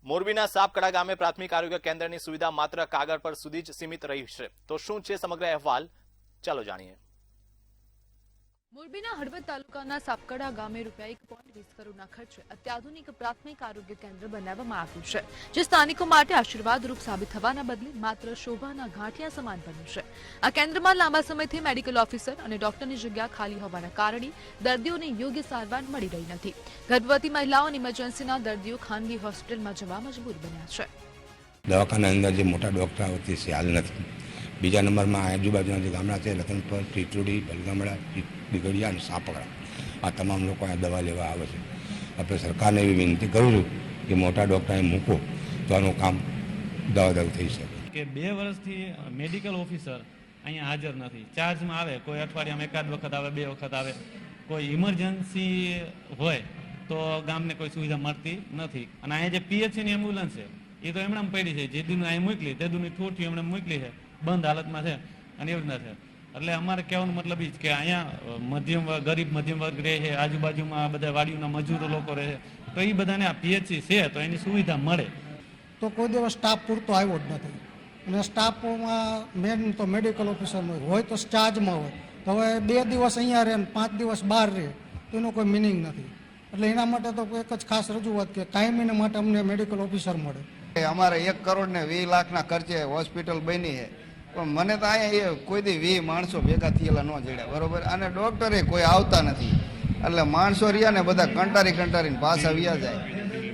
મોરબીના સાપકડા ગામે પ્રાથમિક આરોગ્ય કેન્દ્રની સુવિધા માત્ર કાગળ પર સુધી જ સીમિત રહી છે. તો શું છે સમગ્ર અહેવાલ, ચાલો જાણીએ. મોરબીના હળવદ તાલુકાના સાપકડા ગામે ₹1.20 કરોડના ખર્ચે અત્યાધુનિક પ્રાથમિક આરોગ્ય કેન્દ્ર બનાવવામાં આવ્યું છે, જે સ્થાનિકો માટે આશીર્વાદરૂપ સાબિત થવાના બદલે માત્ર શોભાના ગાંઠિયા સમાન બન્યું છે. આ કેન્દ્રમાં લાંબા સમયથી મેડિકલ ઓફિસર અને ડોક્ટરની જગ્યા ખાલી હોવાના કારણે દર્દીઓને યોગ્ય સારવાર મળી રહી નથી. ગર્ભવતી મહિલાઓ અને ઇમરજન્સીના દર્દીઓ ખાનગી હોસ્પિટલમાં જવા મજબૂર બન્યા છે. દવાખાના અંદર જે મોટા ડૉક્ટર આવતી છે હાલ નથી. બીજા નંબરમાં આજુબાજુના જે ગામડા છે લખનપુર, ટીટોડી, બલગામડા, દીગડિયા અને સાપકડા, આ તમામ લોકો આ દવા લેવા આવે છે. આપણે સરકારને એવી વિનંતી કરું છું કે મોટા ડૉક્ટરને મૂકો તો આનું કામ દવાદાવ થઈ શકે. કે 2 વર્ષથી મેડિકલ ઓફિસર અહીંયા હાજર નથી. ચાર્જમાં આવે, કોઈ અઠવાડિયામાં એકાદ વખત આવે, 2 વખત આવે. કોઈ ઇમરજન્સી હોય તો ગામને કોઈ સુવિધા મળતી નથી. અને અહીંયા જે PHCની એમ્બ્યુલન્સ છે એ તો એમણે પડી છે, જે દીનું અહીં મોકલી તે દીની ઠોઠી એમણે મોકલી છે, બંધ હાલતમાં છે અને એવું ના છે. એટલે અમારે કહેવાનો મતલબ એ જ કે અહીંયા ગરીબ મધ્યમ વર્ગ રહે છે, આજુબાજુમાં બધા વાડીઓના મજૂરો લોકો રહે છે, તો એ બધાને આ PHC છે તો એની સુવિધા મળે. તો કોઈ દિવસ સ્ટાફ પૂરતો આવ્યો જ નથી. અને સ્ટાફમાં મેન તો મેડિકલ ઓફિસરનો હોય તો ચાર્જમાં હોય, તો હવે 2 દિવસ અહીંયા રહે ને 5 દિવસ બહાર રહે તો એનો કોઈ મિનિંગ નથી. એટલે એના માટે તો એક જ ખાસ રજૂઆત કે કાયમીને માટે અમને મેડિકલ ઓફિસર મળે. અમારે 1 કરોડ ને 20 લાખના ખર્ચે હોસ્પિટલ બની છે, પણ મને તો અહીંયા કોઈ દી 20 માણસો ભેગા થયેલા ન જડ્યા, બરોબર. અને ડૉક્ટરે કોઈ આવતા નથી, એટલે માણસો રહ્યા ને બધા કંટારીને પાછા વ્યા જાય.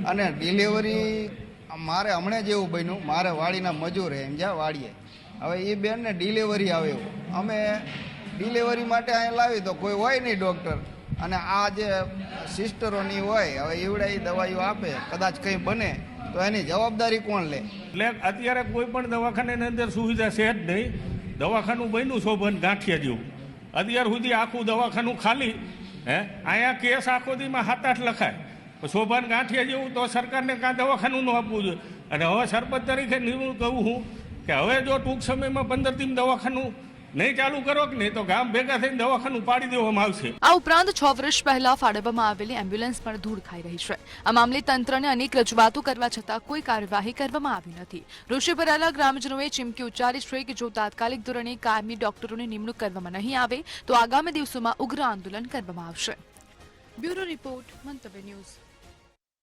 અને ડિલિવરી મારે હમણાં જેવું બન્યું, મારે વાડીના મજૂર એમ જ્યાં વાડીએ, હવે એ બેનને ડિલિવરી આવે એવું, અમે ડિલિવરી માટે અહીંયા લાવી તો કોઈ હોય નહીં ડૉક્ટર. અને આ જે સિસ્ટરોની હોય, હવે એવડા એ દવાઈઓ આપે, કદાચ કંઈ બને તો એની જવાબદારી કોણ લે? એટલે અત્યારે કોઈ પણ દવાખાનાની અંદર સુવિધા છે જ નહીં. દવાખાનું બન્યું શોભન ગાંઠિયા જેવું, અત્યાર સુધી આખું દવાખાનું ખાલી. અહીંયા કેસ આખો દીમાં 7-8 લખાય, શોભન ગાંઠિયા જેવું. તો સરકારને કાં દવાખાનું ન આપવું જોઈએ. અને હવે સરપંચ તરીકે નિર્ણય કહું હું કે હવે જો ટૂંક સમયમાં 15 દી દવાખાનું નહીં ચાલુ કરો કે નહીં તો ગામ ભેગા થઈને દવાખાનું પાડી દેવામાં આવશે. આ ઉપરાંત 6 વર્ષ પહેલા ફાળવવામાં આવેલી એમ્બ્યુલન્સ પણ ધૂળ ખાઈ રહી છે. આ મામલે તંત્રને અનેક રજૂઆતો કરવા છતાં કોઈ કાર્યવાહી કરવામાં આવી નથી. રોષે ભરાયેલા ગ્રામજનોએ ચીમકી ઉચ્ચારી છે કે જો તાત્કાલિક ધોરણે કાયમી ડોક્ટરોની નિમણૂક કરવામાં નહીં આવે તો આગામી દિવસોમાં ઉગ્ર આંદોલન કરવામાં આવશે. બ્યુરો રિપોર્ટ, મંતવ્ય ન્યૂઝ.